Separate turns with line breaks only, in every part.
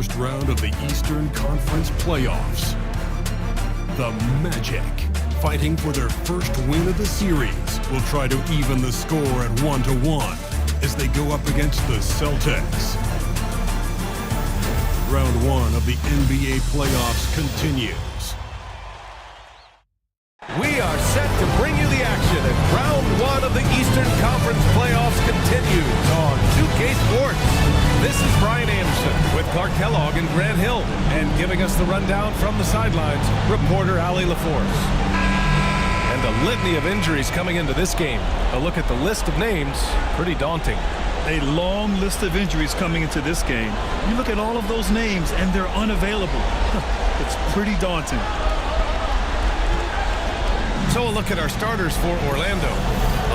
first round of the Eastern Conference playoffs. The Magic, fighting for their first win of the series, will try to even the score at 1-1 as they go up against the Celtics. Round 1 of the NBA playoffs continues.
We are set to bring you the action as round 1 of the Eastern Conference playoffs continues on 2K Sports. This is Brian Anderson with Clark Kellogg and Grant Hill, and giving us the rundown from the sidelines, reporter Allie LaForce. And a litany of injuries coming into this game. A look at the list of names, pretty daunting.
A long list of injuries coming into this game. You look at all of those names and they're unavailable. It's pretty daunting.
So a look at our starters for Orlando.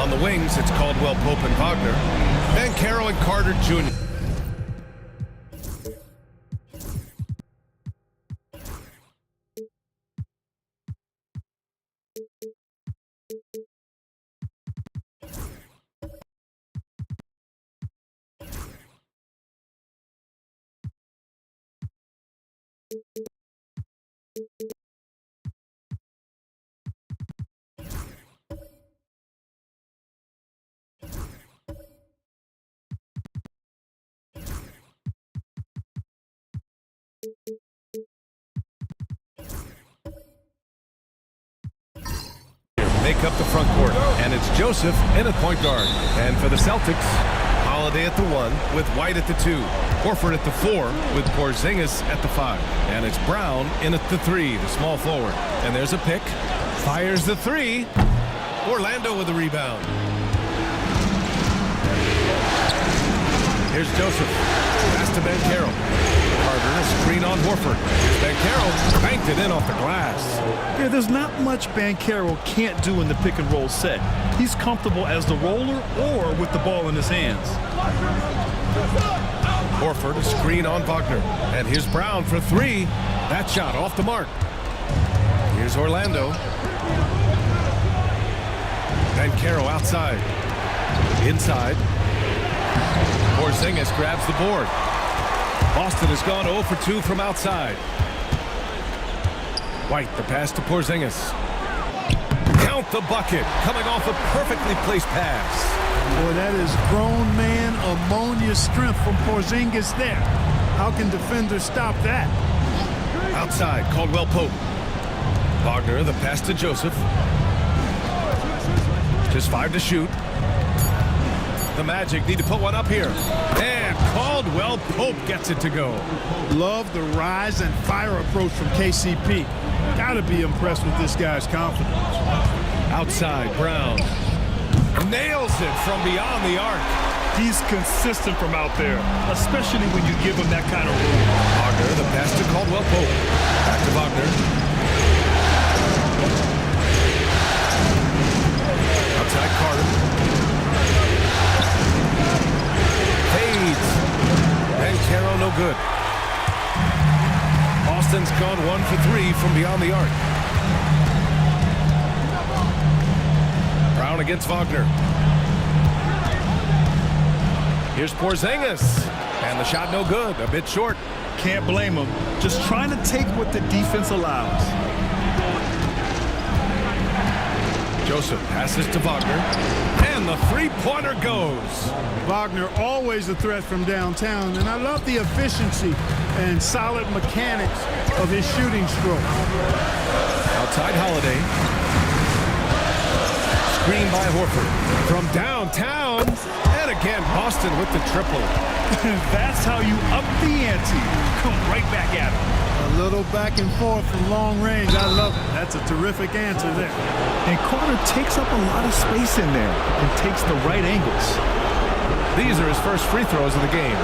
On the wings, it's Caldwell Pope and Wagner. Banchero and Carter Jr. Make up the front court, and it's Joseph in at point guard. And for the Celtics, Holiday at the 1 with White at the 2. Horford at the 4 with Porzingis at the 5. And it's Brown in at the 3, the small forward. And there's a pick. Fires the 3. Orlando with the rebound. Here's Joseph. Pass to Banchero. Carter, a screen on Horford. Banchero banked it in off the glass.
Yeah, there's not much Banchero can't do in the pick and roll set. He's comfortable as the roller or with the ball in his hands.
Horford, a screen on Wagner. And here's Brown for 3. That shot off the mark. Here's Orlando. Banchero outside. Inside. Porzingis grabs the board. Boston has gone 0 for 2 from outside. White, the pass to Porzingis. Count the bucket, coming off a perfectly placed pass.
Boy, that is grown man ammonia strength from Porzingis there. How can defenders stop that?
Outside, Caldwell Pope. Wagner, the pass to Joseph. Just 5 to shoot. The Magic need to put one up here. And Caldwell Pope gets it to go.
Love the rise and fire approach from KCP. Gotta be impressed with this guy's confidence.
Outside, Brown. Nails it from beyond the arc.
He's consistent from out there, especially when you give him that kind of room.
Wagner, the pass to Caldwell Pope. Back to Wagner. Outside, Carter. Banchero no good. Boston's gone 1 for 3 from beyond the arc. Brown against Wagner. Here's Porzingis. And the shot no good, a bit short.
Can't blame him. Just trying to take what the defense allows.
Joseph passes to Wagner. And the three-pointer goes.
Wagner always a threat from downtown, and I love the efficiency and solid mechanics of his shooting stroke.
Outside Holiday. Screen by Horford. From downtown. And again, Boston with the triple.
That's how you up the ante. Come right back at him.
A little back and forth from long range. I love it. That's a terrific answer there.
And Carter takes up a lot of space in there and takes the right angles.
These are his first free throws of the game.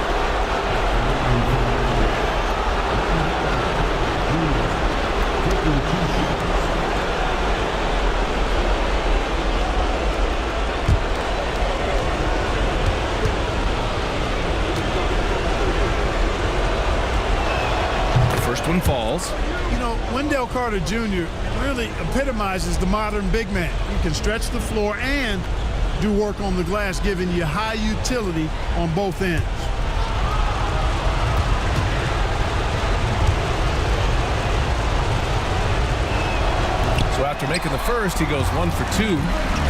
First one falls.
You know, Wendell Carter Jr. really epitomizes the modern big man. He can stretch the floor and do work on the glass, giving you high utility on both ends.
So after making the first, he goes 1 for 2.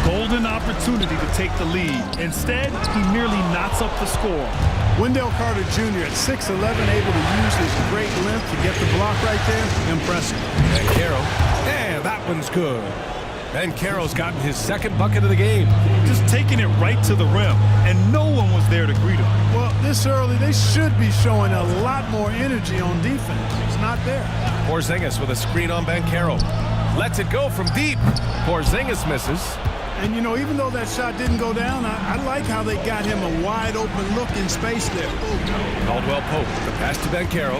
Golden opportunity to take the lead. Instead, he merely knots up the score.
Wendell Carter Jr. at 6'11", able to use his great length to get the block right there. Impressive.
Banchero, and that one's good. Banchero's gotten his second bucket of the game.
Just taking it right to the rim, and no one was there to greet him.
Well, this early, they should be showing a lot more energy on defense. It's not there.
Porzingis with a screen on Banchero. Lets it go from deep. Porzingis misses.
And, you know, even though that shot didn't go down, I like how they got him a wide open look in space there.
Caldwell Pope, the pass to Banchero.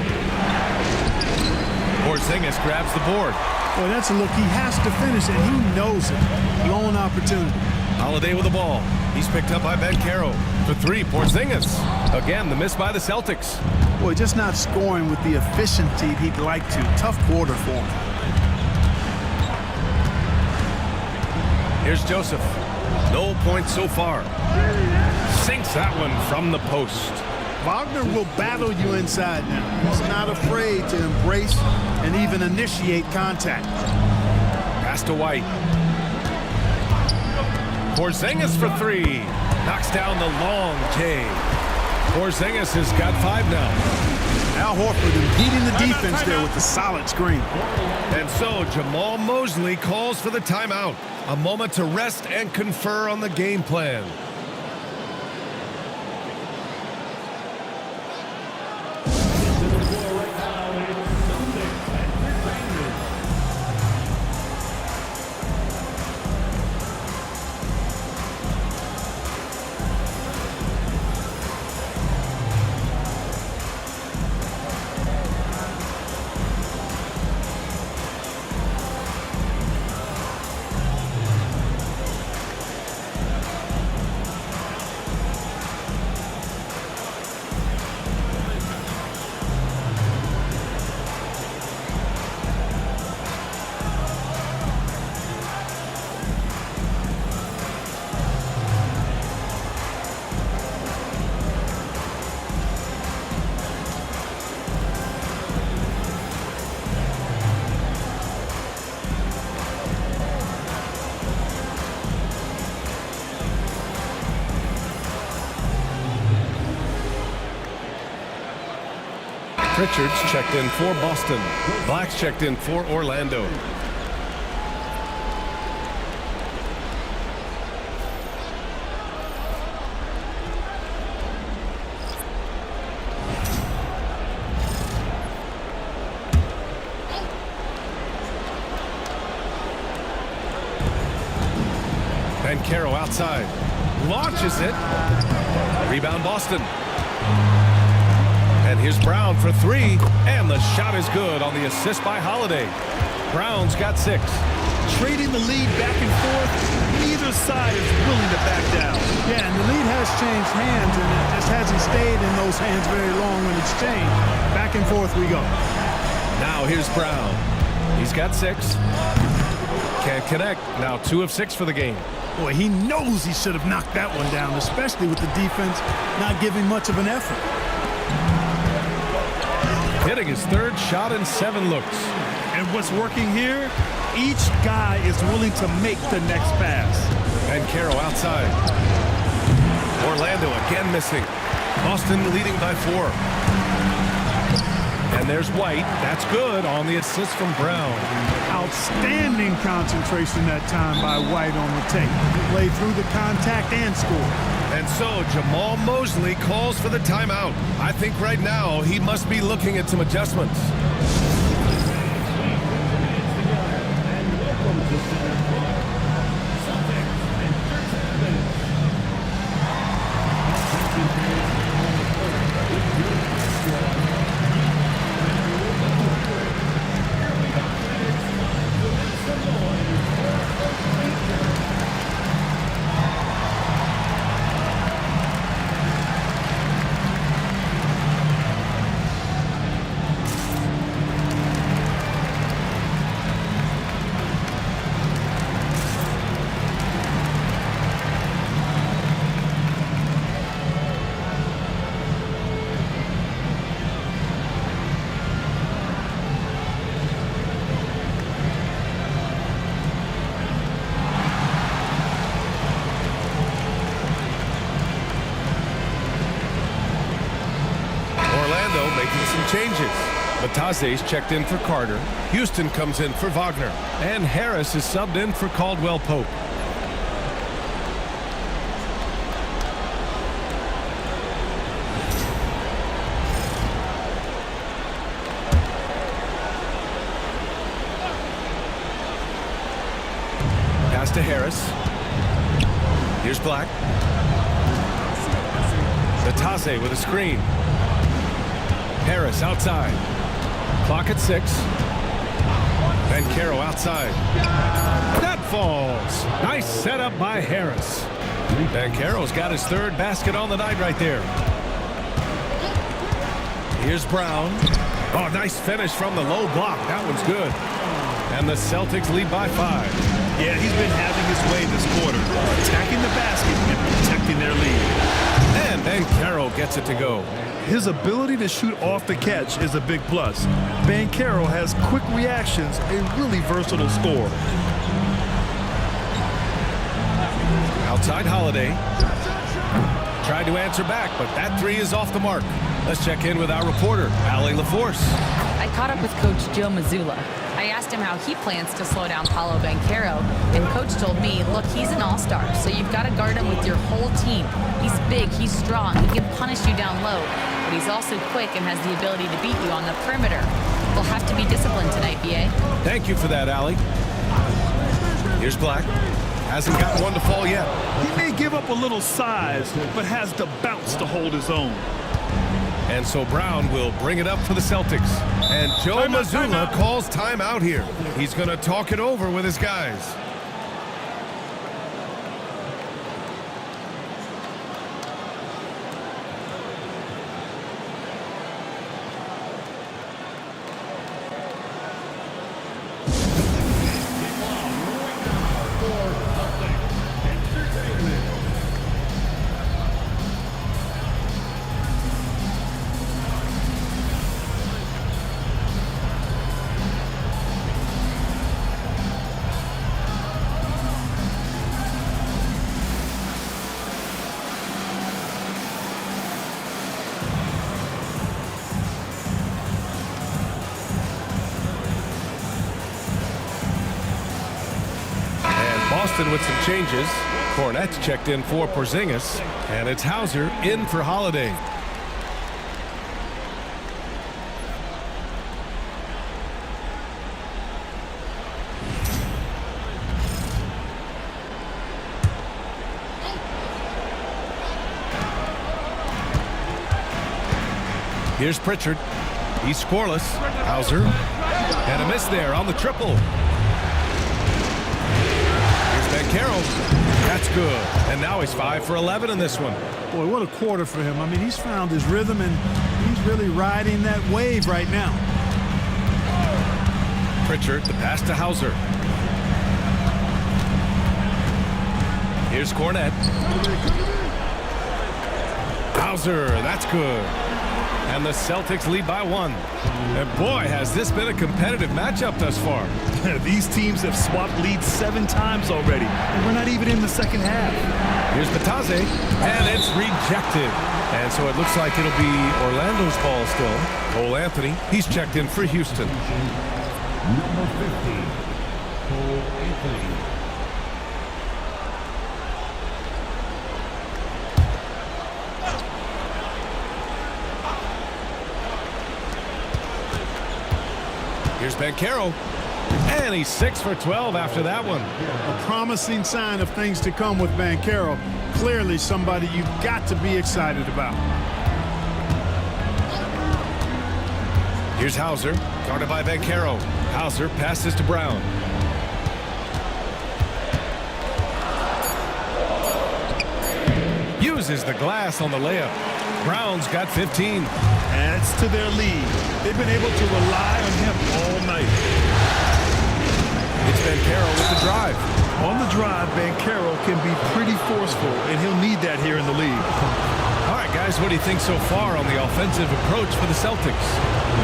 Porzingis grabs the board.
Boy, that's a look he has to finish, and he knows it. Blown opportunity.
Holiday with the ball. He's picked up by Banchero. For 3, Porzingis. Again, the miss by the Celtics.
Boy, just not scoring with the efficiency he'd like to. Tough quarter for him.
Here's Joseph. No points so far. Sinks that one from the post.
Wagner will battle you inside now. He's not afraid to embrace and even initiate contact.
Pass to White. Porzingis for 3. Knocks down the long J. Porzingis has got 5 now.
Al Horford impeding the defense there with a solid screen.
And so Jamal Mosley calls for the timeout. A moment to rest and confer on the game plan. Pritchard's checked in for Boston. Black's checked in for Orlando. Banchero outside. Launches it. Rebound Boston. And here's Brown for 3, and the shot is good on the assist by Holiday. Brown's got 6.
Trading the lead back and forth, neither side is willing to back down.
Yeah, and the lead has changed hands, and it just hasn't stayed in those hands very long when it's changed. Back and forth we go.
Now here's Brown. He's got 6. Can't connect. Now 2 of 6 for the game.
Boy, he knows he should have knocked that one down, especially with the defense not giving much of an effort.
Hitting his 3rd shot in 7 looks.
And what's working here? Each guy is willing to make the next pass.
Banchero outside. Orlando again missing. Boston leading by 4. And there's White. That's good on the assist from Brown.
Outstanding concentration that time by White on the tape. Played through the contact and scored.
And so Jamal Mosley calls for the timeout. I think right now he must be looking at some adjustments. some changes. Bataze's checked in for Carter. Houston comes in for Wagner. And Harris is subbed in for Caldwell Pope. Pass to Harris. Here's Black. Bataze with a screen. Harris outside. Clock at 6. Banchero outside. That falls. Nice setup by Harris. Banchero's got his third basket on the night right there. Here's Brown. Oh, nice finish from the low block. That one's good. And the Celtics lead by 5.
Yeah, he's been having his way this quarter, attacking the basket and protecting their lead.
And Banchero gets it to go.
His ability to shoot off the catch is a big plus. Banchero has quick reactions, a really versatile scorer.
Outside Holiday. Tried to answer back, but that three is off the mark. Let's check in with our reporter, Allie LaForce.
I caught up with Coach Joe Mazzulla. I asked him how he plans to slow down Paolo Banchero, and Coach told me, look, he's an all-star, so you've got to guard him with your whole team. He's big, he's strong, he can punish you down low, but he's also quick and has the ability to beat you on the perimeter. We'll have to be disciplined tonight, B.A.
Thank you for that, Allie. Here's Black. Hasn't gotten one to fall yet.
He may give up a little size, but has the bounce to hold his own.
And so Brown will bring it up for the Celtics. And Joe Mazzulla calls timeout here. He's going to talk it over with his guys. Boston with some changes. Cornette's checked in for Porzingis, and it's Hauser in for Holiday. Here's Pritchard. He's scoreless. Hauser. And a miss there on the triple. Banchero, that's good. And now he's 5 for 11 in this one.
Boy, what a quarter for him. I mean, he's found his rhythm, and he's really riding that wave right now.
Pritchard, the pass to Hauser. Here's Cornette. Hauser, that's good. And the Celtics lead by 1. And boy, has this been a competitive matchup thus far.
These teams have swapped leads 7 times already, and we're not even in the second half.
Here's Bataze, and it's rejected. And so it looks like it'll be Orlando's ball still. Cole Anthony, he's checked in for Houston.
Number 50, Cole Anthony.
Here's Banchero, and he's 6 for 12 after that one.
A promising sign of things to come with Banchero. Clearly somebody you've got to be excited about.
Here's Hauser, guarded by Banchero. Hauser passes to Brown. Uses the glass on the layup. Brown's got 15.
Adds to their lead. They've been able to rely on him all night.
It's Banchero with the drive.
On the drive, Banchero can be pretty forceful, and he'll need that here in the league.
All right, guys, what do you think so far on the offensive approach for the Celtics?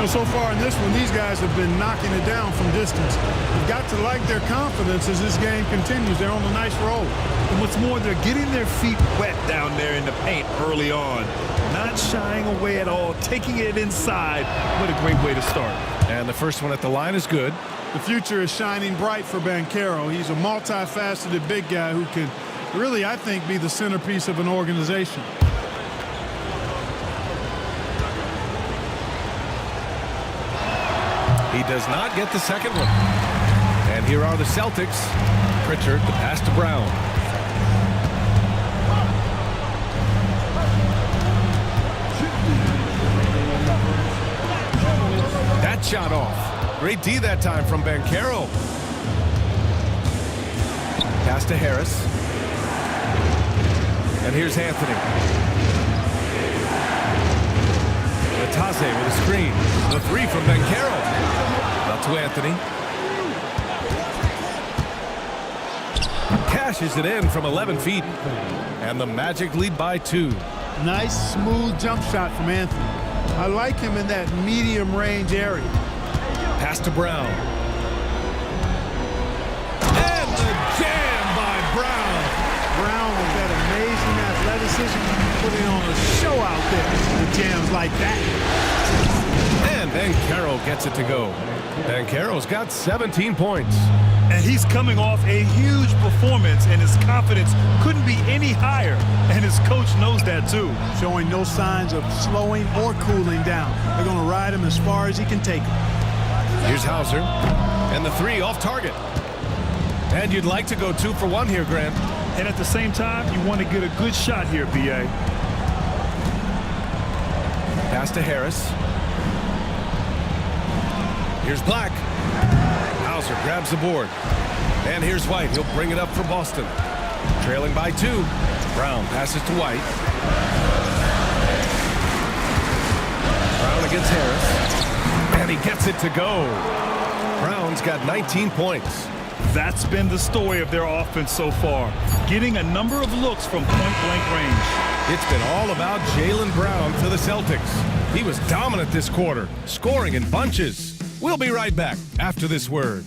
So far in this one, these guys have been knocking it down from distance. You've got to like their confidence as this game continues. They're on a nice roll.
And what's more, they're getting their feet wet down there in the paint early on. Not shying away at all, taking it inside. What a great way to start.
And the first one at the line is good.
The future is shining bright for Banchero. He's a multifaceted big guy who can really, I think, be the centerpiece of an organization.
He does not get the second one. And here are the Celtics. Pritchard, the pass to Brown. That shot off. Great D that time from Banchero. Pass to Harris. And here's Anthony. Taze with a screen. The three from Banchero. Up to Anthony. Cashes it in from 11 feet. And the Magic lead by 2.
Nice, smooth jump shot from Anthony. I like him in that medium range area.
Pass to Brown. And the jam by Brown.
Brown with that amazing athleticism, putting on a show out there with jams like that.
And Banchero gets it to go. Banchero's got 17 points.
And he's coming off a huge performance, and his confidence couldn't be any higher. And his coach knows that, too.
Showing no signs of slowing or cooling down. They're going to ride him as far as he can take him.
Here's Hauser. And the three off target. And you'd like to go 2 for 1 here, Grant.
And at the same time, you want to get a good shot here, B.A.
Pass to Harris. Here's Black. Hauser grabs the board. And here's White. He'll bring it up for Boston. Trailing by 2. Brown passes to White. Brown against Harris. And he gets it to go. Brown's got 19 points.
That's been the story of their offense so far. Getting a number of looks from point-blank range.
It's been all about Jaylen Brown to the Celtics. He was dominant this quarter, scoring in bunches. We'll be right back after this word.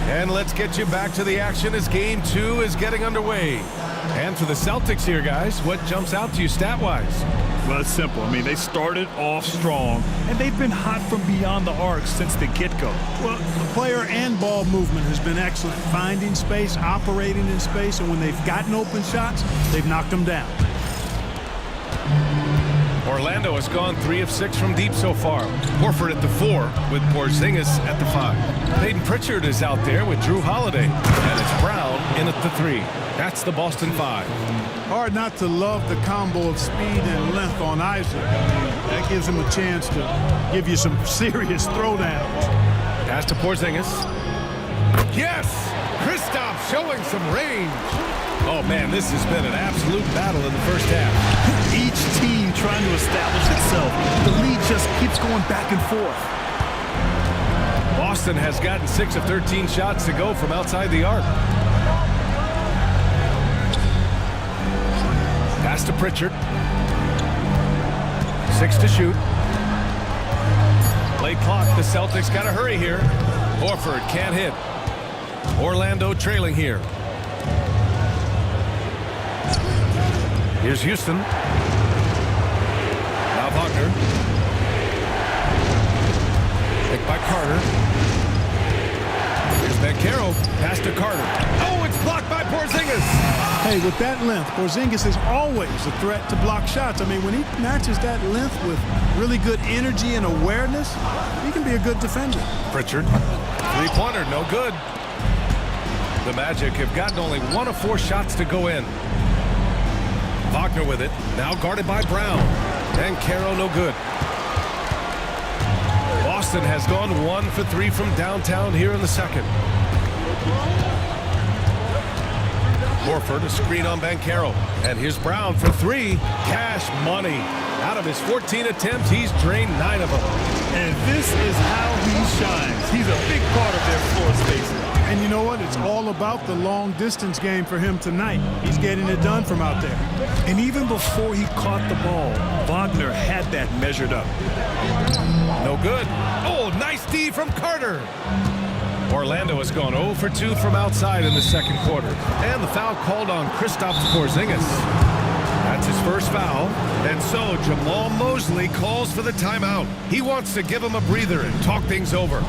And let's get you back to the action as Game 2 is getting underway. And for the Celtics here, guys, what jumps out to you stat-wise?
Well, it's simple. I mean, they started off strong, and they've been hot from beyond the arc since the get-go.
Well, the player and ball movement has been excellent. Finding space, operating in space, and when they've gotten open shots, they've knocked them down.
Orlando has gone 3 of 6 from deep so far. Horford at the 4 with Porzingis at the 5. Peyton Pritchard is out there with Drew Holiday. And it's Brown in at the 3. That's the Boston 5.
Hard not to love the combo of speed and length on Isaac. That gives him a chance to give you some serious throwdowns.
Pass to Porzingis. Yes! Kristaps showing some range. Oh, man, this has been an absolute battle in the first half.
Each team trying to establish itself. The lead just keeps going back and forth.
Boston has gotten 6 of 13 shots to go from outside the arc. Pass to Pritchard. 6 to shoot. Late clock. The Celtics got to hurry here. Horford can't hit. Orlando trailing here. Here's Houston. Now Wagner. Picked by Carter. Here's Banchero. Pass to Carter. Oh, it's blocked by Porzingis.
Hey, with that length, Porzingis is always a threat to block shots. I mean, when he matches that length with really good energy and awareness, he can be a good defender.
Pritchard. Three-pointer, no good. The Magic have gotten only 1 of 4 shots to go in. Wagner with it, now guarded by Brown. And Banchero no good. Boston has gone 1 for 3 from downtown here in the second. Horford, a screen on Banchero. And here's Brown for 3. Cash money. Out of his 14 attempts, he's drained 9 of them.
And this is how he shines. He's a big part of their floor spacing.
And you know what? It's all about the long distance game for him tonight. He's getting it done from out there.
And even before he caught the ball, Wagner had that measured up.
No good. Oh, nice D from Carter. Orlando has gone 0 for 2 from outside in the second quarter. And the foul called on Kristaps Porzingis. That's his first foul. And so Jamal Mosley calls for the timeout. He wants to give him a breather and talk things over.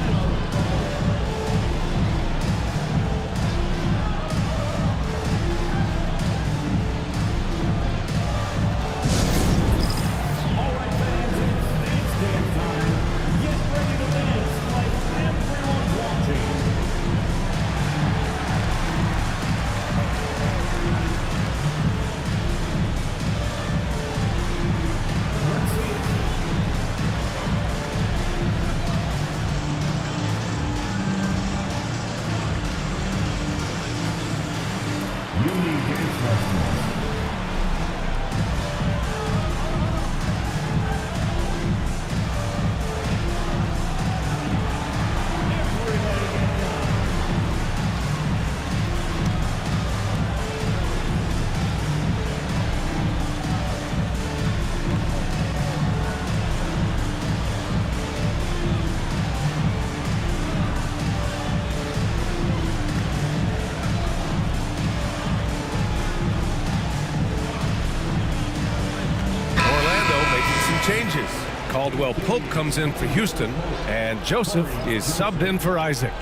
Changes. Caldwell Pope comes in for Houston, and Joseph is subbed in for Isaac.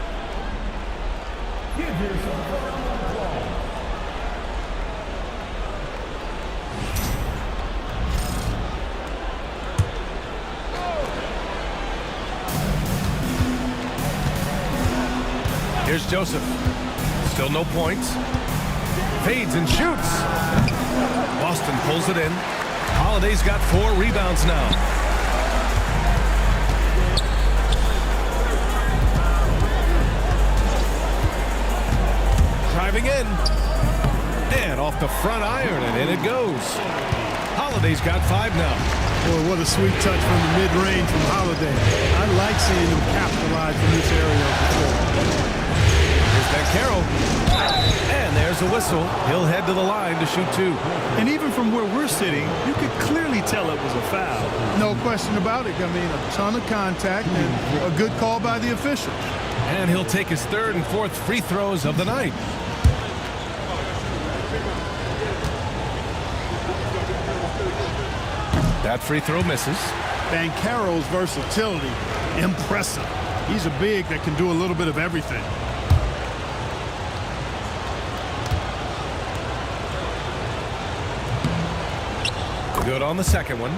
Here's Joseph. Still no points. Fades and shoots. Boston pulls it in. Holiday's got 4 rebounds now. Driving in. And off the front iron, and in it goes. Holiday's got 5 now.
Boy, what a sweet touch from the mid-range from Holiday. I like seeing him capitalize from this area of the floor.
Here's Banchero. And there's a whistle. He'll head to the line to shoot 2.
And even from where we're sitting, you could clearly tell it was a foul.
No question about it. I mean, a ton of contact and a good call by the official.
And he'll take his 3rd and 4th free throws of the night. That free throw misses.
Banchero's versatility, impressive. He's a big that can do a little bit of everything.
Good on the second one.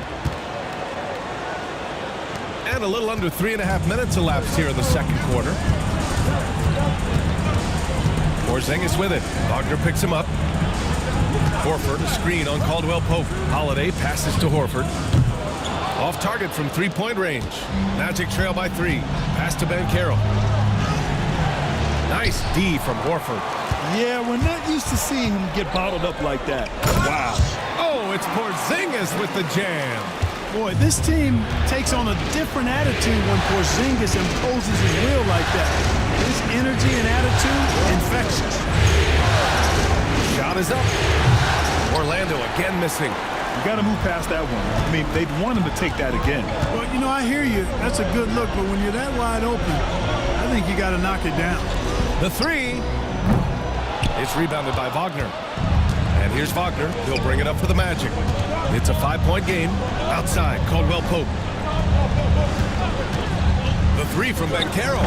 And a little under 3.5 minutes elapsed here in the second quarter. Porzingis with it. Wagner picks him up. Horford, a screen on Caldwell Pope. Holiday passes to Horford. Off target from 3-point range. Magic trail by 3. Pass to Banchero. Nice D from Horford.
Yeah, we're not used to seeing him get bottled up like that. Wow.
Oh, it's Porzingis with the jam.
Boy, this team takes on a different attitude when Porzingis imposes his will like that. His energy and attitude, infectious.
Shot is up. Orlando again missing.
You got to move past that one. I mean, they'd want him to take that again.
Well, you know, I hear you. That's a good look, but when you're that wide open, I think you got to knock it down.
The 3. It's rebounded by Wagner. And here's Wagner. He'll bring it up for the Magic. It's a 5-point game. Outside, Caldwell Pope. The 3 from Banchero.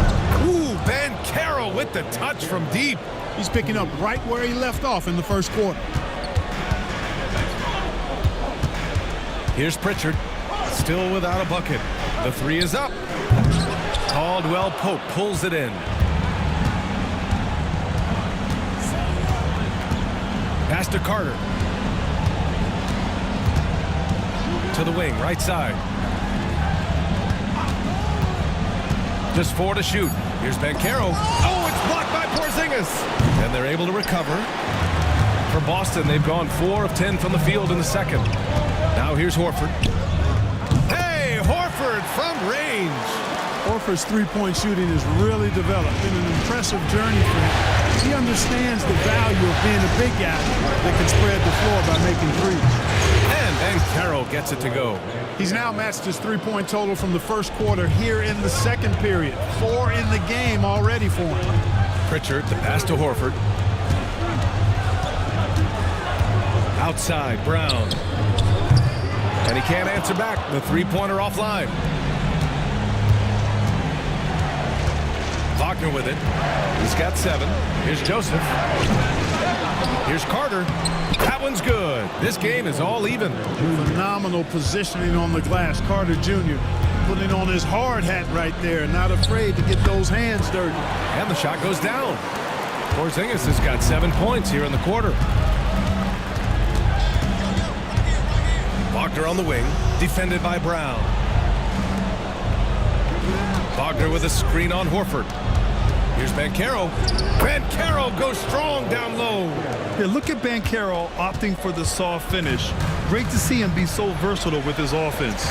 Ooh, Banchero with the touch from deep.
He's picking up right where he left off in the first quarter.
Here's Pritchard. Still without a bucket. The 3 is up. Caldwell Pope pulls it in. Pass to Carter. To the wing, right side. Just 4 to shoot. Here's Banchero. Oh, it's blocked by Porzingis. And they're able to recover. For Boston, they've gone 4 of 10 from the field in the second. Now here's Horford. Hey, Horford from range.
Horford's three-point shooting is really developed. Been an impressive journey for him. He understands the value of being a big guy that can spread the floor by making threes.
And Banchero gets it to go.
He's now matched his three-point total from the first quarter here in the second period. 4 in the game already for him.
Pritchard, the pass to Horford. Outside, Brown. And he can't answer back. The three-pointer offline. Wagner with it. He's got 7. Here's Joseph. Here's Carter. That one's good. This game is all even.
Phenomenal positioning on the glass. Carter Jr. putting on his hard hat right there. Not afraid to get those hands dirty.
And the shot goes down. Porzingis has got 7 points here in the quarter. Wagner on the wing, defended by Brown. Wagner with a screen on Horford. Here's Banchero. Banchero goes strong down low.
Yeah, look at Banchero opting for the soft finish. Great to see him be so versatile with his offense.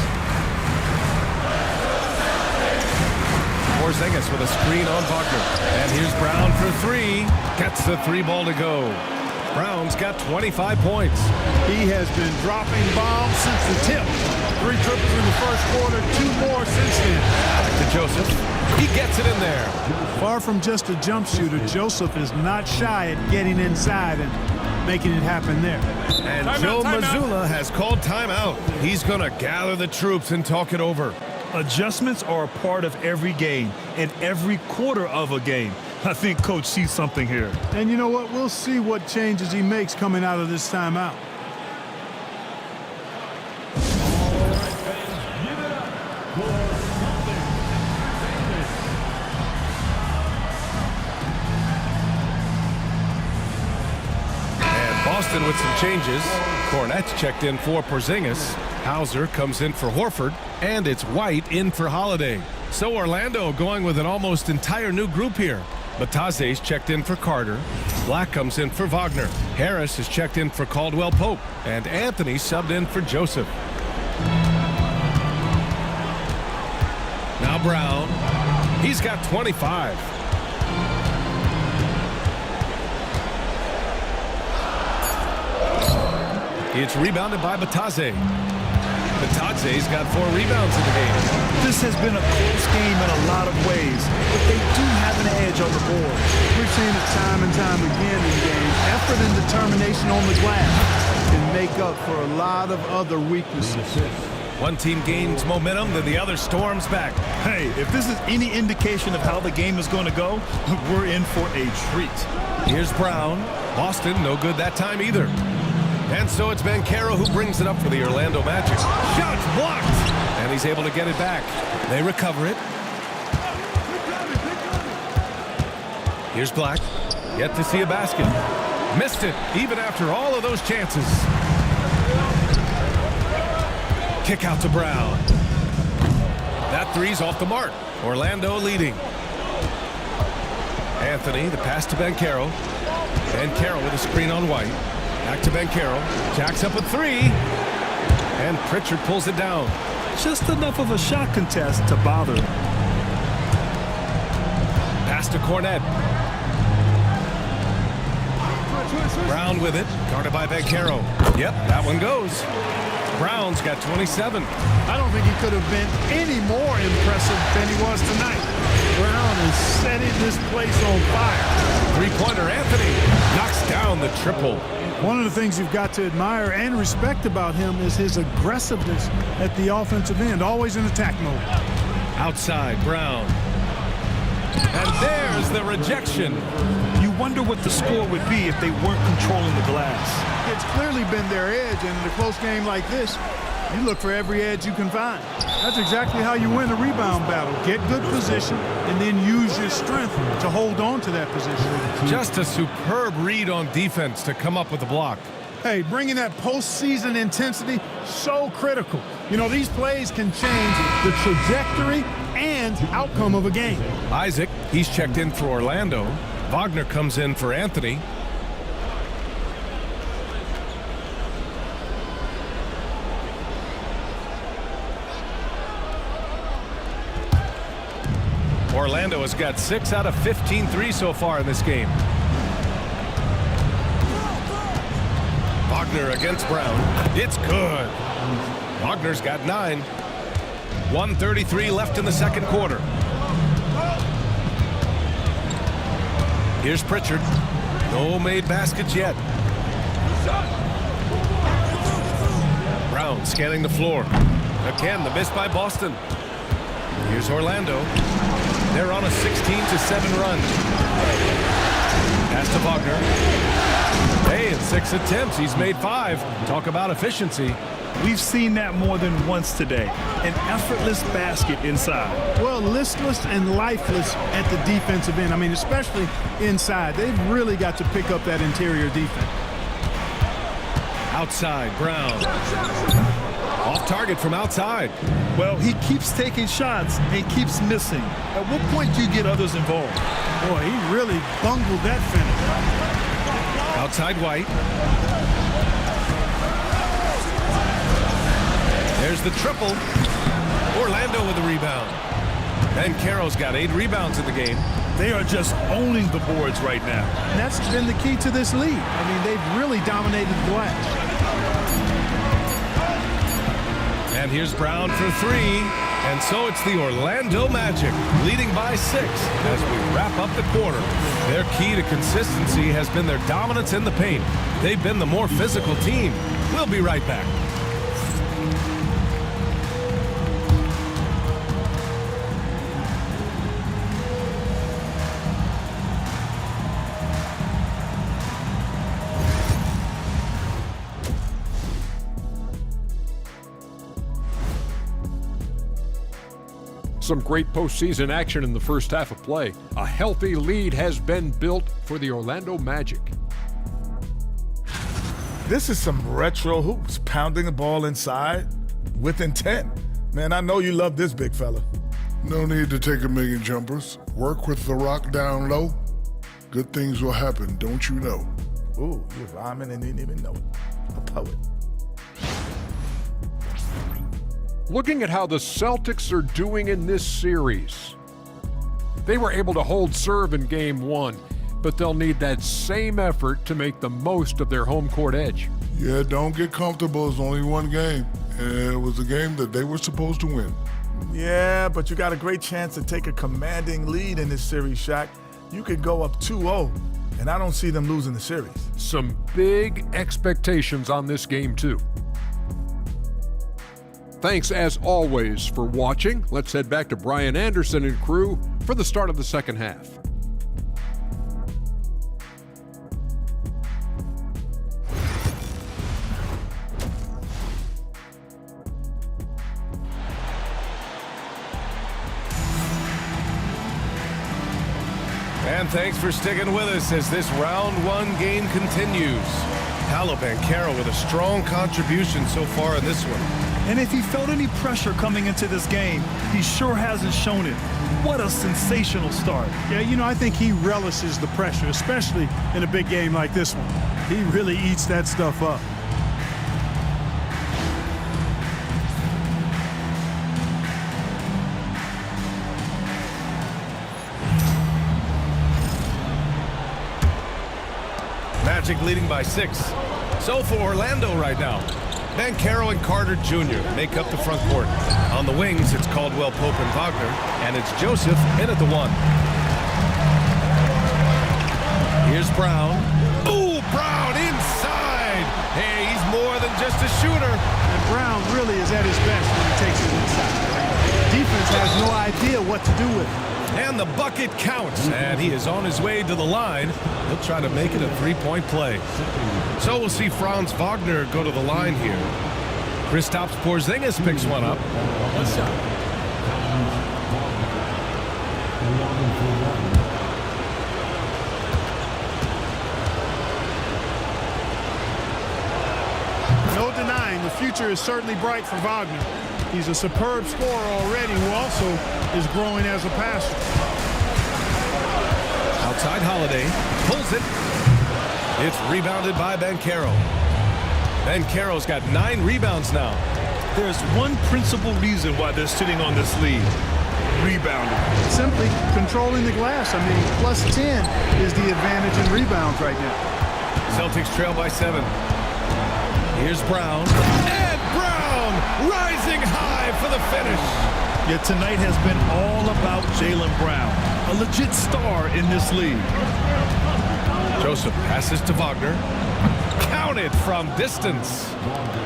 Porzingis with a screen on Wagner. And here's Brown for 3. Gets the 3-ball to go. Brown's got 25 points.
He has been dropping bombs since the tip. 3 triples in the first quarter, 2 more since then.
Back to Joseph. He gets it in there.
Far from just a jump shooter, Joseph is not shy at getting inside and making it happen there.
And Joe Mazzulla has called timeout. He's going to gather the troops and talk it over.
Adjustments are a part of every game and every quarter of a game. I think Coach sees something here.
And you know what? We'll see what changes he makes coming out of this timeout.
And Boston with some changes. Cornette's checked in for Porzingis. Hauser comes in for Horford. And it's White in for Holiday. So Orlando going with an almost entire new group here. Bataze's checked in for Carter. Black comes in for Wagner. Harris is checked in for Caldwell Pope. And Anthony subbed in for Joseph. Now Brown. He's got 25. It's rebounded by Bataze. Bataze's got 4 rebounds in the game.
This has been a close game in a lot of ways, but they do have an edge on the board.
We've seen it time and time again in games. Effort and determination on the glass can make up for a lot of other weaknesses.
One team gains momentum, then the other storms back.
Hey, if this is any indication of how the game is going to go, we're in for a treat.
Here's Brown. Boston, no good that time either. And so it's Banchero who brings it up for the Orlando Magic. Shot's blocked! And he's able to get it back. They recover it. Here's Black. Yet to see a basket. Missed it, even after all of those chances. Kick out to Brown. That 3's off the mark. Orlando leading. Anthony, the pass to Banchero. Banchero with a screen on White. Back to Banchero. Jacks up a 3. And Pritchard pulls it down.
Just enough of a shot contest to bother him.
Pass to Cornette. Brown with it. Guarded by Banchero. Yep, that one goes. Brown's got 27.
I don't think he could have been any more impressive than he was tonight. Brown is setting this place on fire.
Three-pointer Anthony knocks down the triple.
One of the things you've got to admire and respect about him is his aggressiveness at the offensive end, always in attack mode.
Outside, Brown. And there's the rejection.
You wonder what the score would be if they weren't controlling the glass.
It's clearly been their edge, and in a close game like this, you look for every edge you can find. That's exactly how you win a rebound battle. Get good position and then use your strength to hold on to that position.
Just a superb read on defense to come up with the block.
Hey, bringing that postseason intensity, so critical. You know, these plays can change the trajectory and outcome of a game.
Isaac, he's checked in for Orlando. Wagner comes in for Anthony. Orlando has got 6 out of 15 threes so far in this game. Wagner against Brown. It's good. Wagner's got 9. 1:33 left in the second quarter. Here's Pritchard. No made baskets yet. Brown scanning the floor. Again, the miss by Boston. Here's Orlando. They're on a 16-7 run. Pass to Wagner. Hey, in 6 attempts, he's made 5. Talk about efficiency.
We've seen that more than once today. An effortless basket inside.
Well, listless and lifeless at the defensive end. I mean, especially inside. They've really got to pick up that interior defense.
Outside, Brown. Off target from outside.
Well, he keeps taking shots and keeps missing. At what point do you get others involved?
Boy, he really bungled that finish.
Outside White. There's the triple. Orlando with the rebound. And Carroll's got 8 rebounds in the game.
They are just owning the boards right now.
And that's been the key to this lead. I mean, they've really dominated the glass.
And here's Brown for 3. And so it's the Orlando Magic leading by 6 as we wrap up the quarter. Their key to consistency has been their dominance in the paint. They've been the more physical team. We'll be right back.
Some great postseason action in the first half of play. A healthy lead has been built for the Orlando Magic.
This is some retro hoops, pounding the ball inside with intent. Man, I know you love this big fella.
No need to take a million jumpers. Work with the rock down low. Good things will happen, don't you know?
Ooh, you're rhyming and didn't even know it. A poet.
Looking at how the Celtics are doing in this series. They were able to hold serve in Game 1, but they'll need that same effort to make the most of their home court edge.
Yeah, don't get comfortable. It's only one game. And it was a game that they were supposed to win.
Yeah, but you got a great chance to take a commanding lead in this series, Shaq. You could go up 2-0, and I don't see them losing the series.
Some big expectations on this game, too. Thanks, as always, for watching. Let's head back to Brian Anderson and crew for the start of the second half.
And thanks for sticking with us as this round 1 game continues. Paolo Banchero with a strong contribution so far in this one.
And if he felt any pressure coming into this game, he sure hasn't shown it. What a sensational start.
Yeah, you know, I think he relishes the pressure, especially in a big game like this one. He really eats that stuff up.
Magic leading by 6. So for Orlando right now, Banchero and Carter Jr. make up the front court. On the wings, it's Caldwell Pope and Wagner, and it's Joseph in at the 1. Here's Brown. Ooh, Brown inside! Hey, he's more than just a shooter.
And Brown really is at his best when he takes it inside. Defense has no idea what to do with it.
And the bucket counts, and he is on his way to the line. He'll try to make it a 3-point play. So we'll see Franz Wagner go to the line here. Kristaps Porzingis picks one up.
No denying the future is certainly bright for Wagner. He's a superb scorer already who also is growing as a passer.
Outside Holiday. Pulls it. It's rebounded by Banchero. Banchero's got 9 rebounds now.
There's one principal reason why they're sitting on this lead. Rebounding.
Simply controlling the glass. I mean, plus 10 is the advantage in rebounds right now.
Celtics trail by 7. Here's Brown. And Brown rising high for the finish.
Yet tonight has been all about Jaylen Brown, a legit star in this league.
Joseph passes to Wagner. Counted from distance.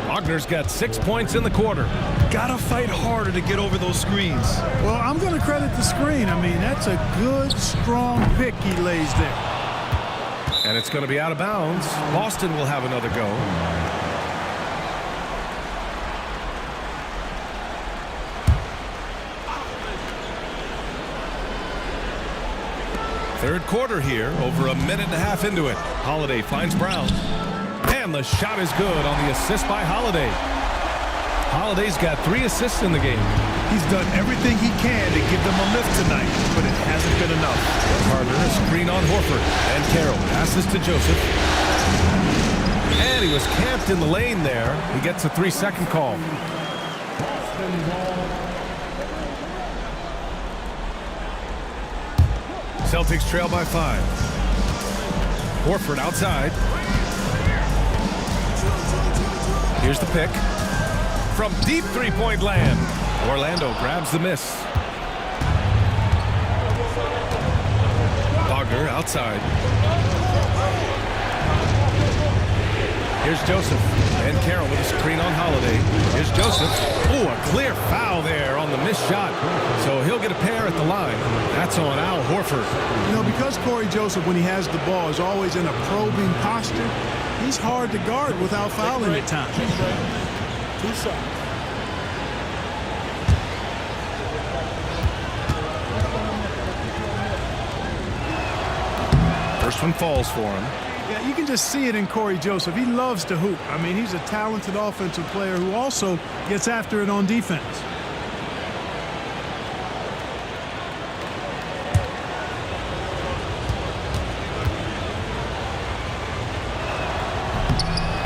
Wagner's got 6 points in the quarter.
Gotta fight harder to get over those screens.
Well, I'm going to credit the screen. I mean, that's a good, strong pick he lays there.
And it's going to be out of bounds. Boston will have another go. Third quarter here, over a minute and a half into it. Holiday finds Brown. And the shot is good on the assist by Holiday. Holiday's got 3 assists in the game.
He's done everything he can to give them a lift tonight, but it hasn't been enough.
Carter, a screen on Horford. And Carroll passes to Joseph. And he was camped in the lane there. He gets a 3-second call. Celtics trail by 5. Horford outside. Here's the pick. From deep three-point land. Orlando grabs the miss. Wagner outside. Here's Joseph. And Carroll with a screen on Holiday. Here's Joseph. Oh, a clear foul there on the missed shot. So he'll get a pair at the line. That's on Al Horford.
You know, because Corey Joseph, when he has the ball, is always in a probing posture, he's hard to guard without fouling at times.
First one falls for him.
Yeah, you can just see it in Corey Joseph. He loves to hoop. I mean, he's a talented offensive player who also gets after it on defense.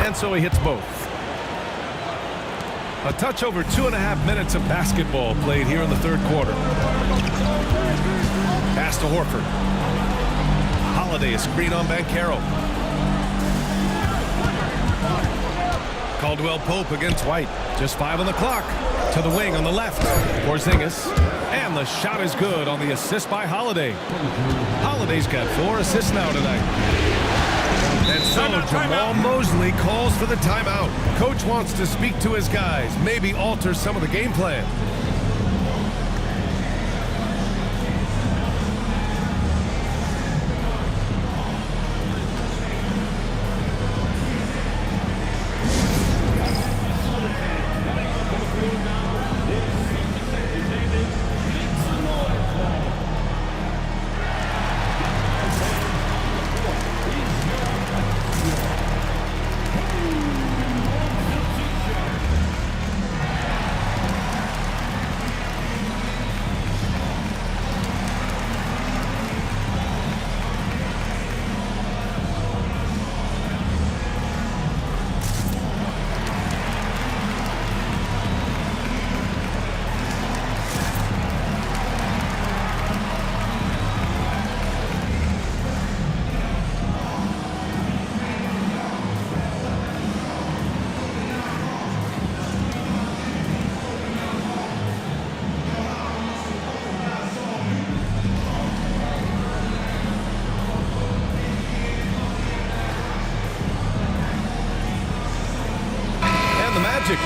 And so he hits both. A touch over 2.5 minutes of basketball played here in the third quarter. Pass to Horford. Holiday, a screen on Banchero. Caldwell Pope against White. Just 5 on the clock. To the wing on the left. Porzingis. And the shot is good on the assist by Holiday. Holiday's got 4 assists now tonight. And so Jamal Mosley calls for the timeout. Coach wants to speak to his guys, maybe alter some of the game plan.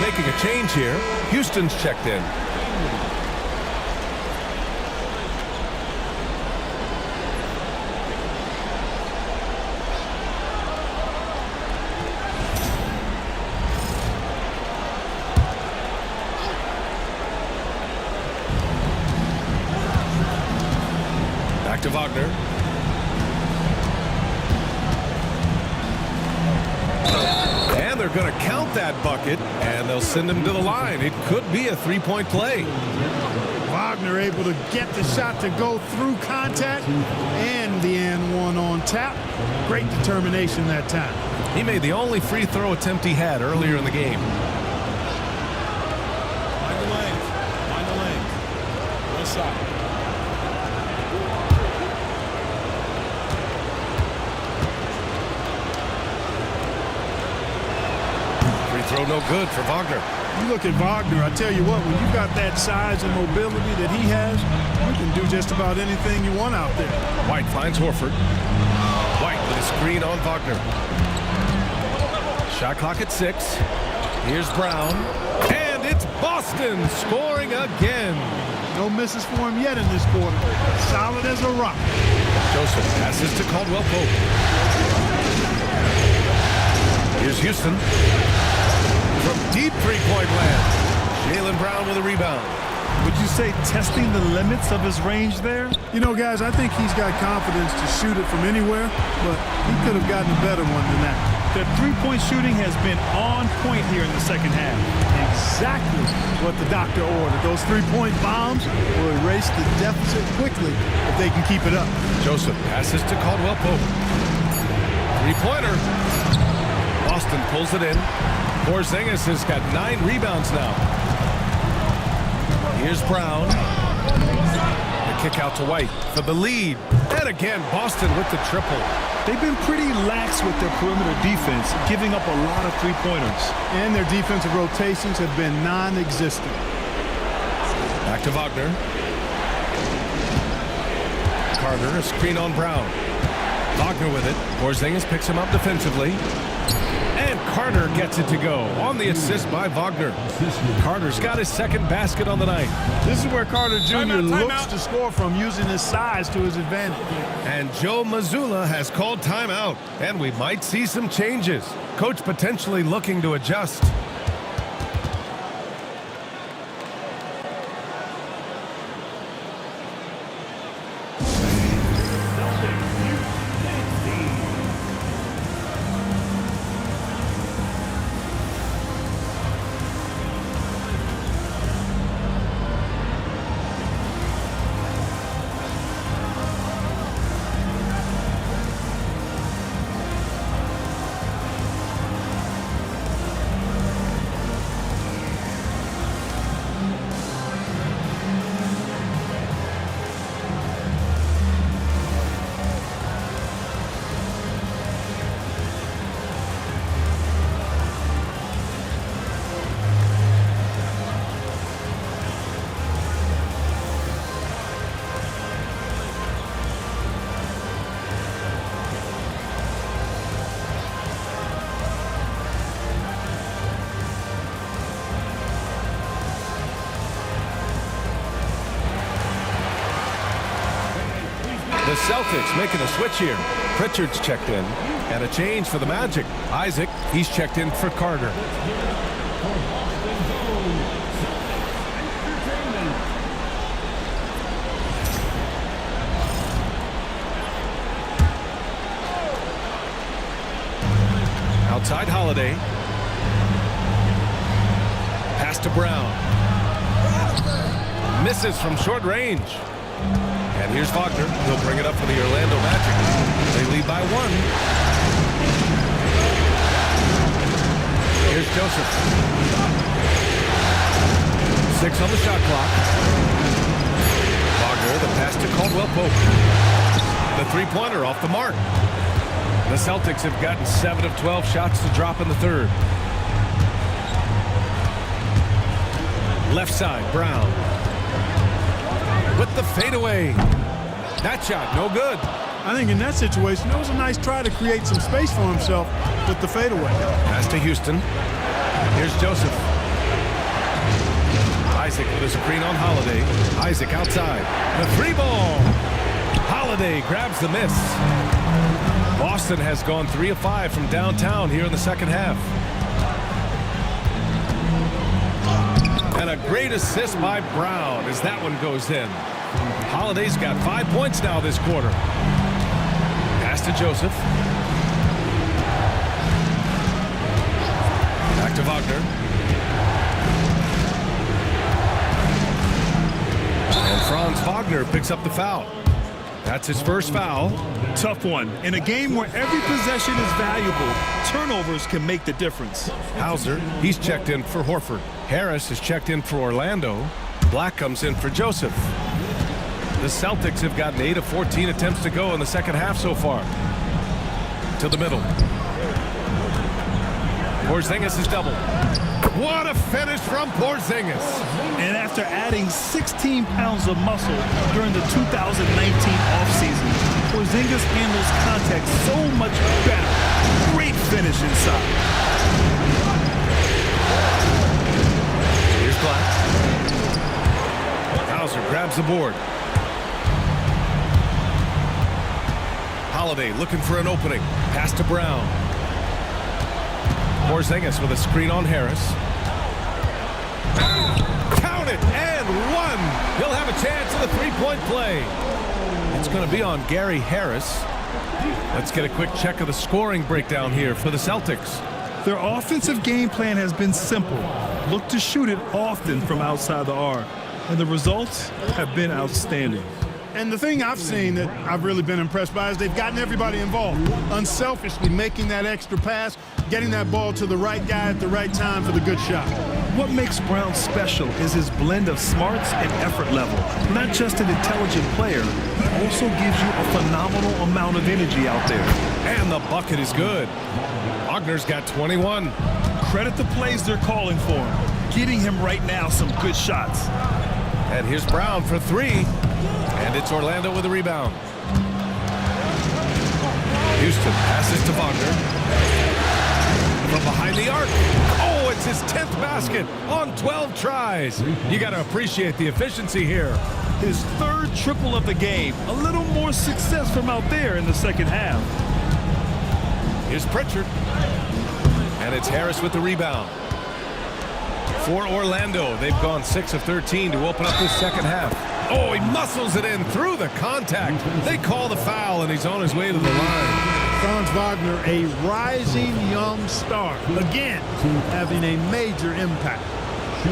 Making a change here. Houston's checked in. Back to Wagner. And they're going to count that bucket, and they'll send him to the line. It could be a three-point play.
Wagner able to get the shot to go through contact and the and one on tap. Great determination that time.
He made the only free throw attempt he had earlier in the game.
Find the lane. One side.
Free throw no good for Wagner.
You look at Wagner, I tell you what, when you've got that size and mobility that he has, you can do just about anything you want out there.
White finds Horford. White with a screen on Wagner. Shot clock at 6. Here's Brown. And it's Boston scoring again.
No misses for him yet in this quarter. Solid as a rock.
Joseph passes to Caldwell Pope. Here's Houston. From deep three-point land. Jaylen Brown with a rebound.
Would you say testing the limits of his range there?
You know, guys, I think he's got confidence to shoot it from anywhere, but he could have gotten a better one than that.
The three-point shooting has been on point here in the second half.
Exactly what the doctor ordered. Those three-point bombs will erase the deficit quickly if they can keep it up.
Joseph passes to Caldwell Pope. Three-pointer. Boston pulls it in. Porzingis has got 9 rebounds now. Here's Brown. The kick out to White for the lead. And again, Boston with the triple.
They've been pretty lax with their perimeter defense, giving up a lot of three-pointers.
And their defensive rotations have been non-existent.
Back to Wagner. Carter, a screen on Brown. Wagner with it. Porzingis picks him up defensively. And Carter gets it to go on the assist by Wagner. Carter's got his second basket on the night.
This is where Carter Jr.
Timeout.
looks to score from, using his size to his advantage.
And Joe Mazzulla has called timeout. And we might see some changes. Coach potentially looking to adjust. The Celtics making a switch here. Pritchard's checked in. And a change for the Magic. Isaac, he's checked in for Carter. Outside Holiday. Pass to Brown. Misses from short range. And here's Wagner. He'll bring it up for the Orlando Magic. They lead by 1. Here's Joseph. 6 on the shot clock. Wagner, the pass to Caldwell Pope. The three-pointer off the mark. The Celtics have gotten 7 of 12 shots to drop in the third. Left side, Brown. With the fadeaway. That shot, no good.
I think in that situation, it was a nice try to create some space for himself with the fadeaway.
Pass to Houston. Here's Joseph. Isaac with a screen on Holiday. Isaac outside. The three ball. Holiday grabs the miss. Boston has gone 3 of 5 from downtown here in the second half. And a great assist by Brown as that one goes in. Holiday's got 5 points now this quarter. Pass to Joseph. Back to Wagner. And Franz Wagner picks up the foul. That's his first foul.
Tough one. In a game where every possession is valuable, turnovers can make the difference.
Hauser, he's checked in for Horford. Harris is checked in for Orlando. Black comes in for Joseph. The Celtics have gotten 8 of 14 attempts to go in the second half so far. To the middle. Porzingis is doubled. What a finish from Porzingis.
And after adding 16 pounds of muscle during the 2019 offseason, Porzingis handles contact so much better. Great finish inside.
Here's Black. Hauser grabs the board. Holiday looking for an opening. Pass to Brown. Porzingis with a screen on Harris. Count it, and one. He'll have a chance at a three-point play. It's going to be on Gary Harris. Let's get a quick check of the scoring breakdown here for the Celtics.
Their offensive game plan has been simple. Look to shoot it often from outside the arc. And the results have been outstanding.
And the thing I've seen that I've really been impressed by is they've gotten everybody involved. Unselfishly making that extra pass, getting that ball to the right guy at the right time for the good shot.
What makes Brown special is his blend of smarts and effort level. Not just an intelligent player, he also gives you a phenomenal amount of energy out there.
And the bucket is good. Wagner's got 21.
Credit the plays they're calling for him. Getting him right now some good shots.
And here's Brown for three. And it's Orlando with a rebound. Houston passes to Wagner. From behind the arc. Oh, it's his 10th basket on 12 tries. You got to appreciate the efficiency here.
His third triple of the game. A little more success from out there in the second half.
Here's Pritchard. And it's Harris with the rebound. For Orlando, they've gone 6 of 13 to open up this second half. Oh, he muscles it in through the contact. They call the foul, and he's on his way to the line.
Franz Wagner, a rising young star, again, having a major impact.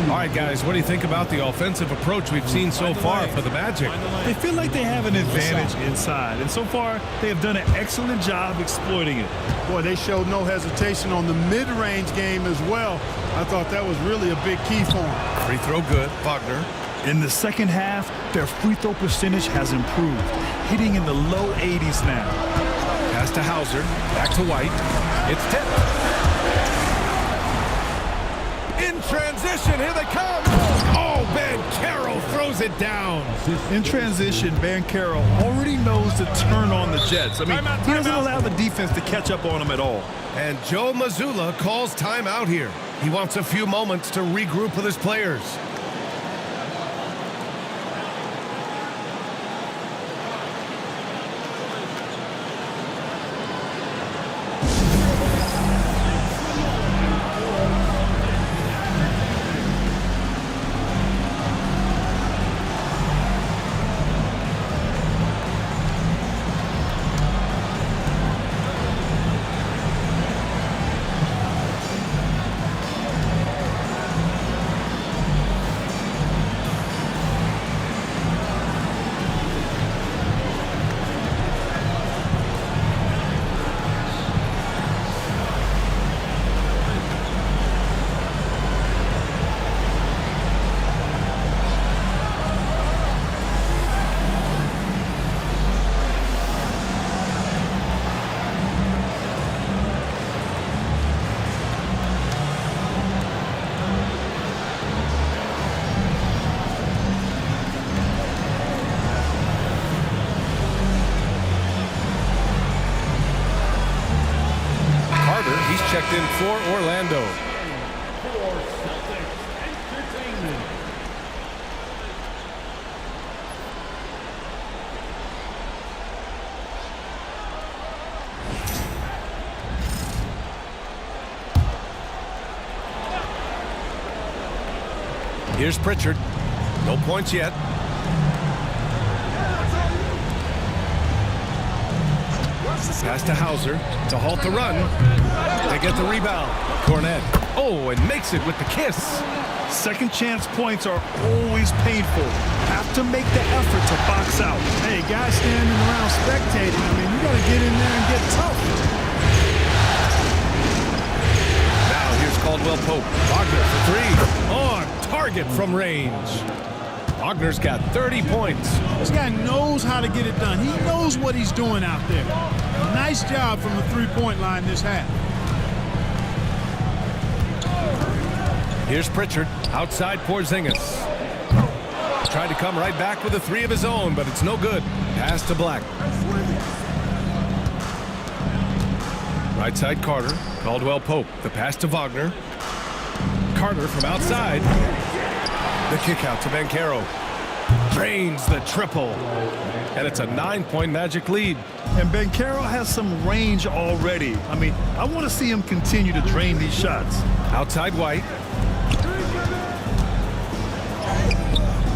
All right, guys, what do you think about the offensive approach we've seen so far for the Magic?
They feel like they have an advantage inside, and so far they have done an excellent job exploiting it.
Boy, they showed no hesitation on the mid-range game as well. I thought that was really a big key for them.
Free throw good, Wagner.
In the second half, their free throw percentage has improved, hitting in the low 80s now.
Pass to Hauser, back to White. It's tipped. In transition, here they come. Oh, Banchero throws it down.
In transition, Banchero already knows to turn on the Jets. I mean, he doesn't allow the defense to catch up on him at all.
And Joe Mazzulla calls timeout here. He wants a few moments to regroup with his players. He's checked in for Orlando. Here's Pritchard. No points yet. Pass to Hauser to halt the run. They get the rebound. Cornette. Oh, and makes it with the kiss.
Second chance points are always painful. Have to make the effort to box out.
Hey, guys standing around spectating, I mean, you got to get in there and get tough.
Now here's Caldwell Pope. Wagner for three. On target from range. Wagner's got 30 points.
This guy knows how to get it done. He knows what he's doing out there. Nice job from the three-point line this half.
Here's Pritchard, outside Porzingis. Tried to come right back with a three of his own, but it's no good. Pass to Black. Right side Carter, Caldwell Pope. The pass to Wagner. Carter from outside. The kick out to Banchero. Drains the triple. And it's a 9-point Magic lead.
And Banchero has some range already. I mean, I want to see him continue to drain these shots.
Outside White.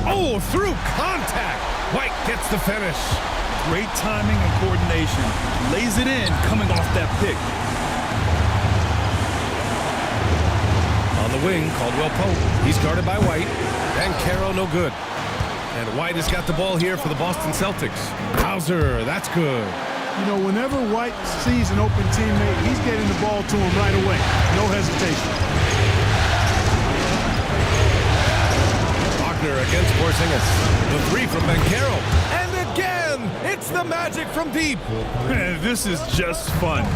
Oh, through contact. White gets the finish.
Great timing and coordination. Lays it in coming off that pick.
On the wing, Caldwell Pope. He's guarded by White. Banchero no good. And White has got the ball here for the Boston Celtics. Hauser, that's good.
You know, whenever White sees an open teammate, he's getting the ball to him right away. No hesitation.
Wagner against Porzingis. The three from Banchero. And again, it's the Magic from deep.
Man, this is just fun.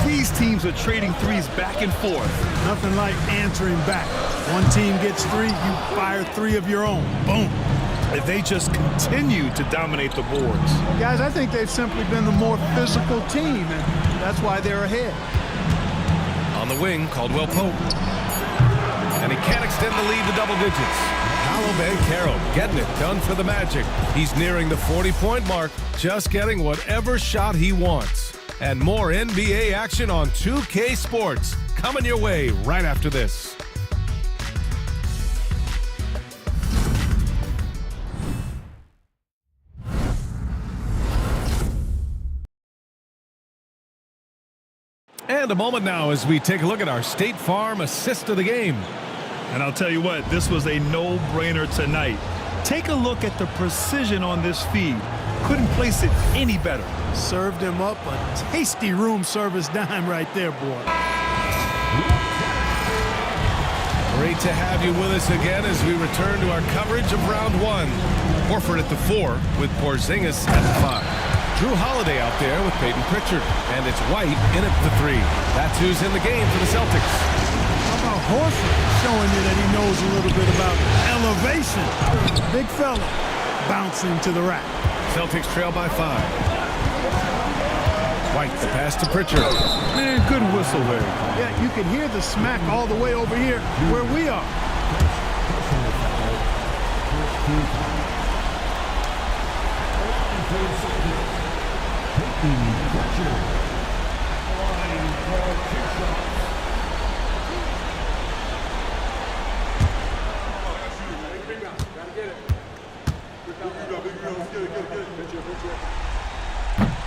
These teams are trading threes back and forth.
Nothing like answering back. One team gets three, you fire three of your own. Boom.
They just continue to dominate the boards.
Guys, I think they've simply been the more physical team, and that's why they're ahead.
On the wing, Caldwell Pope. And he can't extend the lead to double digits. Paolo Banchero getting it done for the Magic. He's nearing the 40-point mark, just getting whatever shot he wants. And more NBA action on 2K Sports coming your way right after this. And a moment now as we take a look at our State Farm assist of the game.
And I'll tell you what, this was a no-brainer tonight. Take a look at the precision on this feed. Couldn't place it any better.
Served him up a tasty room service dime right there, boy.
Great to have you with us again as we return to our coverage of round one. Horford at the 4 with Porzingis at the 5. Drew Holiday out there with Peyton Pritchard. And it's White in at the 3. That's who's in the game for the Celtics.
How about Horford showing you that he knows a little bit about elevation? Big fella bouncing to the rack.
Celtics trail by 5. White, the pass to Pritchard.
Man, good whistle there.
Yeah, you can hear the smack all the way over here where we are.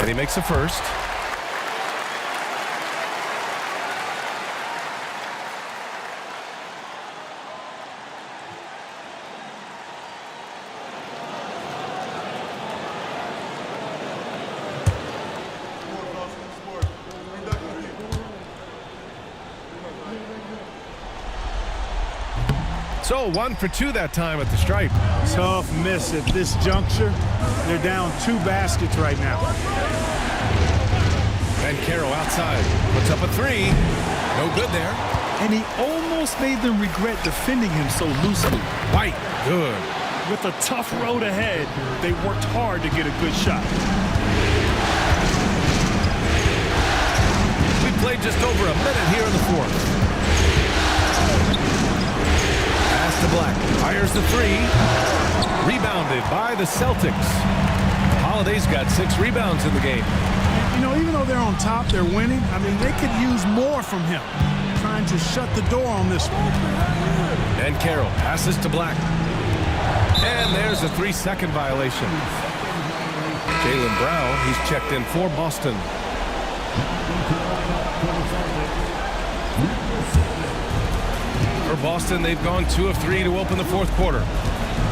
And he makes a first. So 1 for 2 that time at the stripe.
Tough miss at this juncture. They're down 2 baskets right now.
Banchero outside. Puts up a 3. No good there.
And he almost made them regret defending him so loosely.
White, good.
With a tough road ahead, they worked hard to get a good shot.
We played just over a minute here in the 4th. Pass to Black. Fires the 3. Rebounded by the Celtics. Holiday's got 6 rebounds in the game.
You know, even though they're on top, they're winning. I mean, they could use more from him. Trying to shut the door on this one.
Banchero passes to Black. And there's a 3-second violation. Jaylen Brown, he's checked in for Boston. For Boston, they've gone 2 of 3 to open the fourth quarter.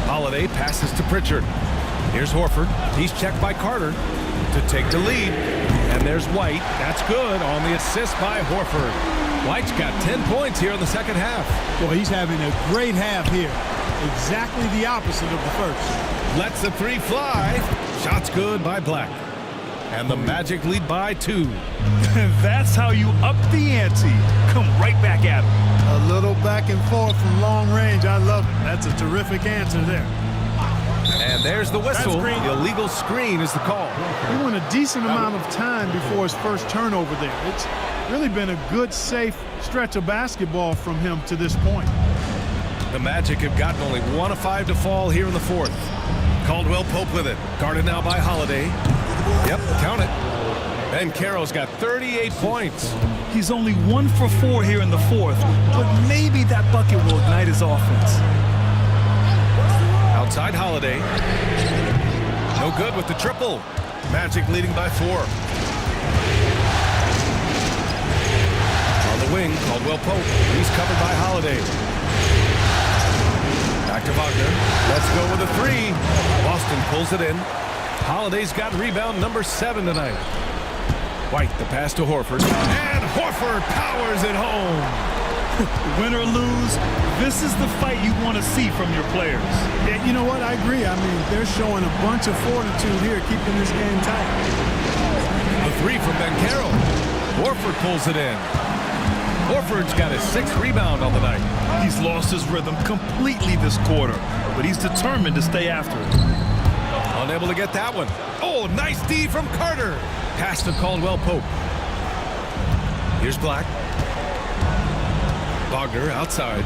Holiday passes to Pritchard. Here's Horford. He's checked by Carter to take the lead. And there's White. That's good on the assist by Horford. White's got 10 points here in the second half.
Well, he's having a great half here. Exactly the opposite of the first.
Lets the three fly. Shot's good by Black. And the Magic lead by 2.
That's how you up the ante. Come right back at him.
A little back and forth from long range. I love it. That's a terrific answer there.
And there's the whistle. The illegal screen is the call.
He went a decent amount of time before his first turnover there. It's really been a good, safe stretch of basketball from him to this point.
The Magic have gotten only 1 of 5 to fall here in the fourth. Caldwell Pope with it. Guarded now by Holiday. Yep, count it. Ben Carroll's got 38 points.
He's only 1 for 4 here in the fourth, but maybe that bucket will ignite his offense.
Outside Holiday. No good with the triple. Magic leading by 4. On the wing, Caldwell Pope. He's covered by Holiday. Back to Wagner. Let's go with a 3. Boston pulls it in. Holiday's got rebound number 7 tonight. White, the pass to Horford. And Horford powers it home.
Win or lose, this is the fight you want to see from your players.
Yeah, you know what? I agree. I mean, they're showing a bunch of fortitude here, keeping this game tight.
A 3 from Ben Carroll. Horford pulls it in. Horford's got his 6th rebound on the night.
He's lost his rhythm completely this quarter, but he's determined to stay after it.
Unable to get that one. Oh, nice D from Carter. Pass to Caldwell Pope. Here's Black. Wagner outside.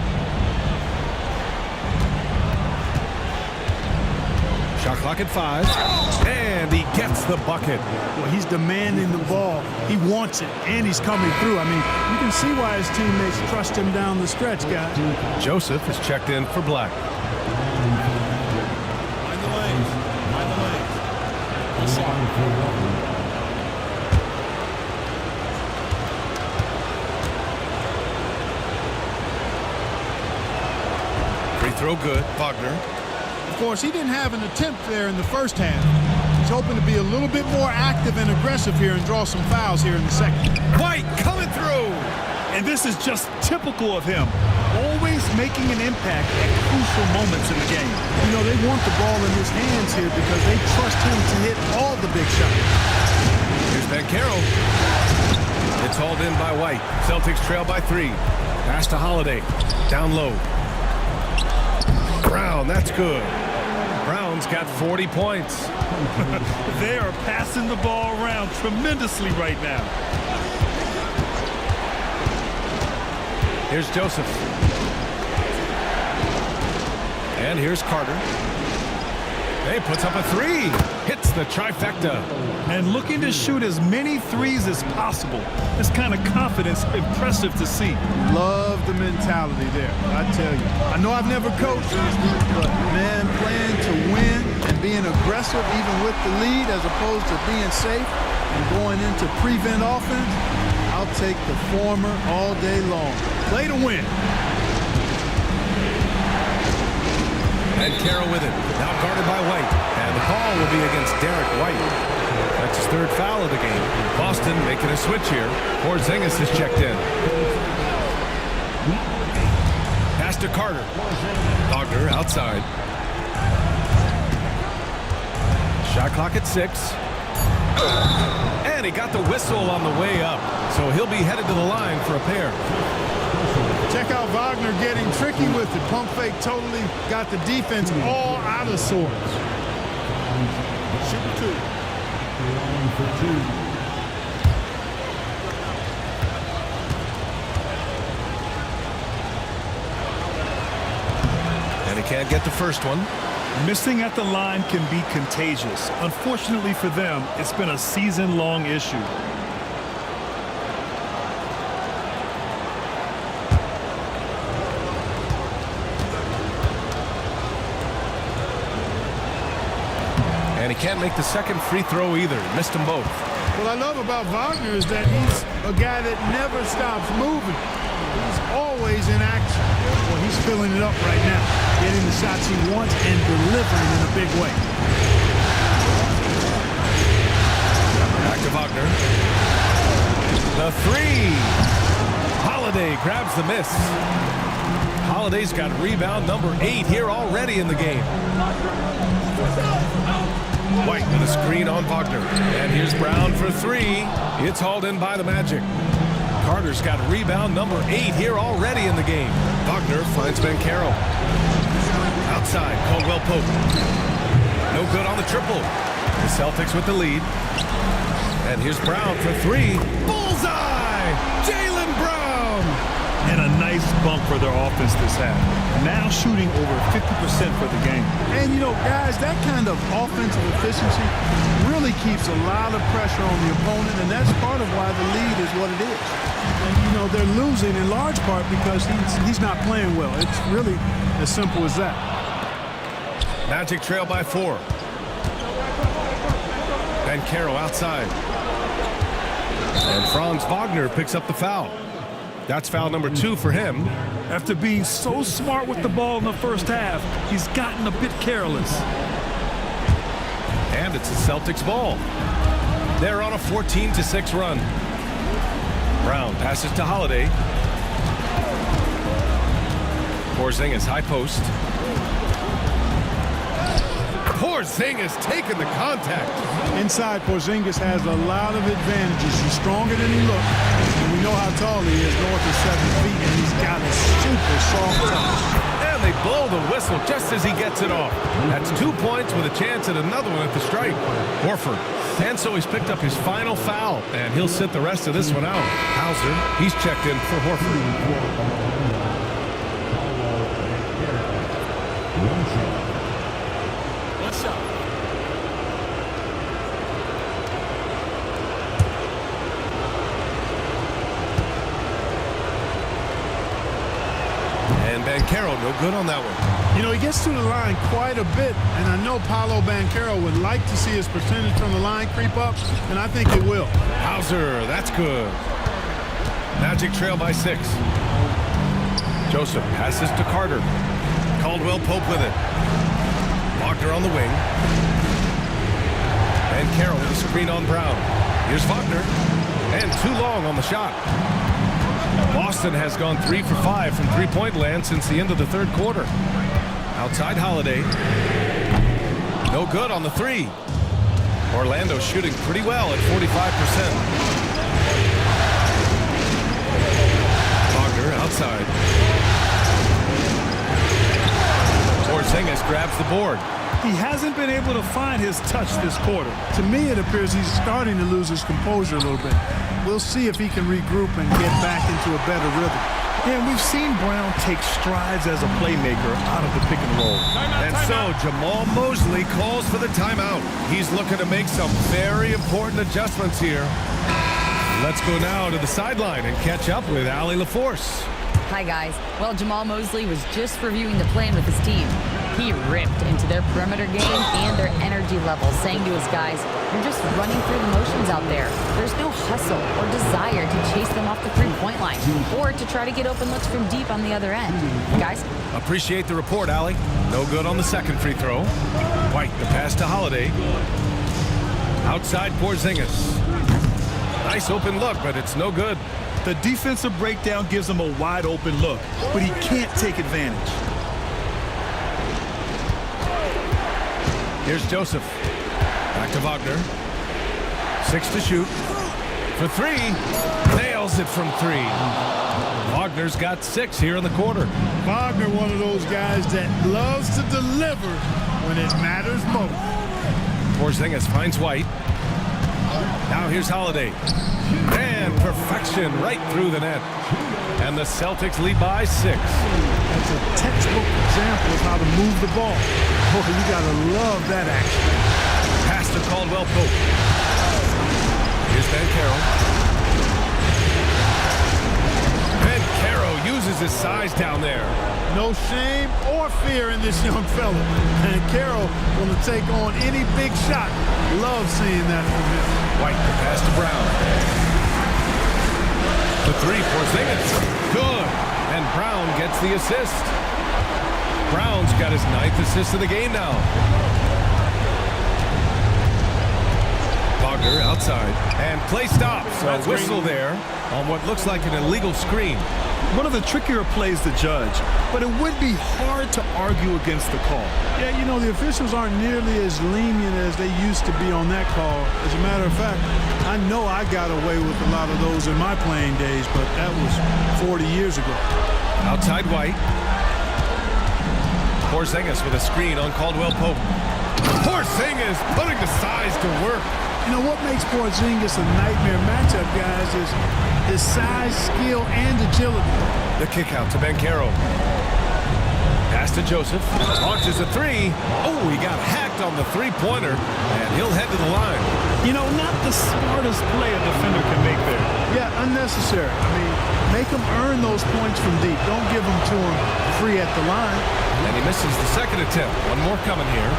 Shot clock at 5. And he gets the bucket.
Well, he's demanding the ball. He wants it, and he's coming through. I mean, you can see why his teammates trust him down the stretch, guys.
Joseph is checked in for Black.
Mind the lane. Mind the lane. One shot.
Free throw good. Wagner.
Of course, he didn't have an attempt there in the first half. He's hoping to be a little bit more active and aggressive here and draw some fouls here in the second.
White coming through.
And this is just typical of him. Always making an impact at crucial moments in the game.
You know, they want the ball in his hands here because they trust him to hit all the big shots.
Here's Ben Carroll. It's hauled in by White. Celtics trail by 3. Pass to Holiday. Down low. Brown, that's good. Brown's got 40 points.
They are passing the ball around tremendously right now.
Here's Joseph. And here's Carter. He puts up a 3. Hits the trifecta.
And looking to shoot as many threes as possible. This kind of confidence, impressive to see.
Love the mentality there, I tell you. I know I've never coached, but man, playing to win and being aggressive even with the lead as opposed to being safe and going into prevent offense, I'll take the former all day long. Play to win.
And Carroll with it. Now guarded by White. And the call will be against Derek White. That's his 3rd foul of the game. Boston making a switch here. Porzingis is checked in. Pass to Carter. Wagner outside. Shot clock at 6. And he got the whistle on the way up. So he'll be headed to the line for a pair.
Check out Wagner getting tricky with it. Pump fake totally got the defense all out of sorts.
Shooting 2.
And he can't get the first one.
Missing at the line can be contagious. Unfortunately for them, it's been a season-long issue. And
he can't make the second free throw either. Missed them both.
What I love about Wagner is that he's a guy that never stops moving. He's always in action. Well, he's filling it up right now, getting the shots he wants and delivering in a big way.
Back to Wagner. The three. Holiday grabs the miss. Holiday's got rebound number 8 here already in the game. White with a screen on Wagner. And here's Brown for 3. It's hauled in by the Magic. Carter's got rebound number 8 here already in the game. Wagner finds Banchero. Outside, Caldwell Pope. No good on the triple. The Celtics with the lead. And here's Brown for 3. Bullseye! Jaylen Brown!
And a nice bump for their offense this half. Now shooting over 50% for the game.
And, you know, guys, that kind of offensive efficiency really keeps a lot of pressure on the opponent, and that's part of why the lead is what it is. And, you know, they're losing in large part because he's not playing well. It's really as simple as that.
Magic trail by 4. Banchero outside. And Franz Wagner picks up the foul. That's foul number 2 for him.
After being so smart with the ball in the first half, he's gotten a bit careless.
And it's the Celtics ball. They're on a 14-6 run. Brown passes to Holiday. Porzingis high post. Porzingis taking the contact.
Inside, Porzingis has a lot of advantages. He's stronger than he looks. And we know how tall he is, north of 7 feet, and he's got a super soft touch.
And they blow the whistle just as he gets it off. That's 2 points with a chance at another one at the stripe. Horford. And so he's picked up his final foul, and he'll sit the rest of this one out. Hauser, he's checked in for Horford. And Banchero, no good on that one.
You know, he gets to the line quite a bit, and I know Paolo Banchero would like to see his percentage from the line creep up, and I think it will.
Hauser, that's good. Magic trail by 6. Joseph passes to Carter. Caldwell Pope with it. Wagner on the wing. And Carroll with a screen on Brown. Here's Wagner. And too long on the shot. Boston has gone 3 for 5 from three-point land since the end of the third quarter. Outside Holiday. No good on the 3. Orlando shooting pretty well at 45%. Wagner outside. Porzingis grabs the board.
He hasn't been able to find his touch this quarter.
To me, it appears he's starting to lose his composure a little bit. We'll see if he can regroup and get back into a better rhythm.
And we've seen Brown take strides as a playmaker out of the pick and roll.
And so Jamal Mosley calls for the timeout. He's looking to make some very important adjustments here. Let's go now to the sideline and catch up with Allie LaForce.
Hi, guys. Well, Jamal Mosley was just reviewing the plan with his team. He ripped into their perimeter game and their energy levels, saying to his guys, "You're just running through the motions out there. There's no hustle or desire to chase them off the three-point line or to try to get open looks from deep on the other end." Guys?
Appreciate the report, Allie. No good on the second free throw. White, the pass to Holiday. Outside Porzingis. Nice open look, but it's no good.
The defensive breakdown gives him a wide open look, but he can't take advantage.
Here's Joseph. Back to Wagner. 6 to shoot. For 3. Nails it from 3. Wagner's got 6 here in the quarter.
Wagner, one of those guys that loves to deliver when it matters most.
Porzingis finds White. Now here's Holiday. And perfection right through the net. And the Celtics lead by 6.
That's a textbook example of how to move the ball. Boy, you gotta love that action.
Pass to Caldwell Pope. Here's Banchero. Banchero uses his size down there.
No shame or fear in this young fella. And Carroll going to take on any big shot. Love seeing that from him.
White to pass to Brown. The three for Porzingis. Good. And Brown gets the assist. Brown's got his 9th assist of the game now. Wagner outside. And play stops. A whistle there on what looks like an illegal screen.
One of the trickier plays to judge, but it would be hard to argue against the call.
Yeah, you know, the officials aren't nearly as lenient as they used to be on that call. As a matter of fact, I know I got away with a lot of those in my playing days, but that was 40 years ago.
Outside White. Porzingis with a screen on Caldwell Pope. Porzingis putting the size to work.
You know, what makes Porzingis a nightmare matchup, guys, is his size, skill, and agility.
The kick out to Banchero. Pass to Joseph. Launches a three. Oh, he got hacked on the three-pointer, and he'll head to the line.
You know, not the smartest play a defender can make there.
Yeah, unnecessary. I mean, make him earn those points from deep. Don't give them to him free at the line.
And he misses the second attempt. One more coming here.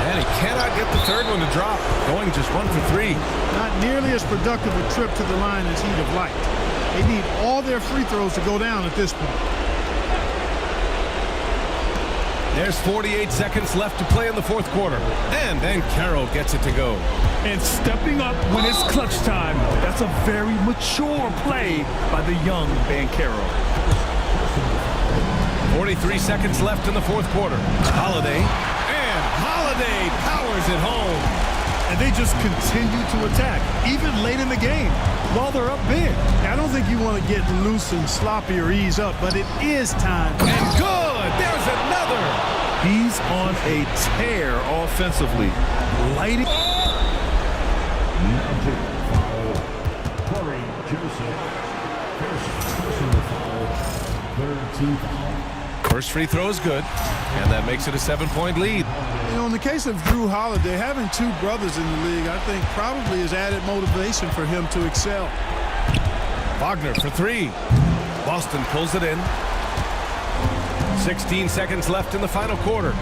And he cannot get the third one to drop. Going just 1 for 3.
Not nearly as productive a trip to the line as he'd have liked. They need all their free throws to go down at this point.
There's 48 seconds left to play in the fourth quarter. And Banchero gets it to go.
And stepping up when it's clutch time. That's a very mature play by the young Banchero.
43 seconds left in the fourth quarter. Holiday. And Holiday powers it home.
And they just continue to attack, even late in the game, while they're up big.
I don't think you want to get loose and sloppy or ease up, but it is time.
And good! There's another!
He's on a tear offensively. Lighting.
Corey Joseph. First personal foul. Third team foul.
First free throw is good, and that makes it a 7-point lead.
You know, in the case of Drew Holiday, having two brothers in the league, I think probably is added motivation for him to excel.
Wagner for three. Boston pulls it in. 16 seconds left in the final quarter.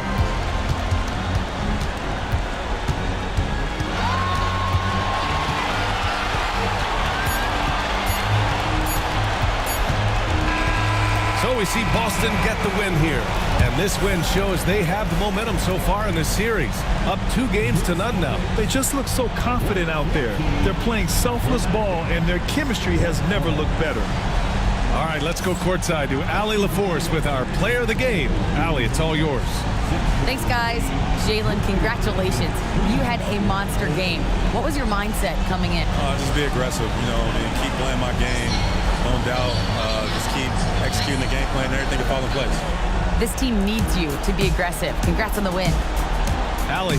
So we see Boston get the win here. And this win shows they have the momentum so far in this series. Up 2 games to none now.
They just look so confident out there. They're playing selfless ball, and their chemistry has never looked better.
All right, let's go courtside to Allie LaForce with our player of the game. Allie, it's all yours.
Thanks, guys. Jalen, congratulations. You had a monster game. What was your mindset coming in?
Just be aggressive, you know, and keep playing my game. No doubt, just keep executing the game plan and everything to fall in place.
This team needs you to be aggressive. Congrats on the win.
Allie.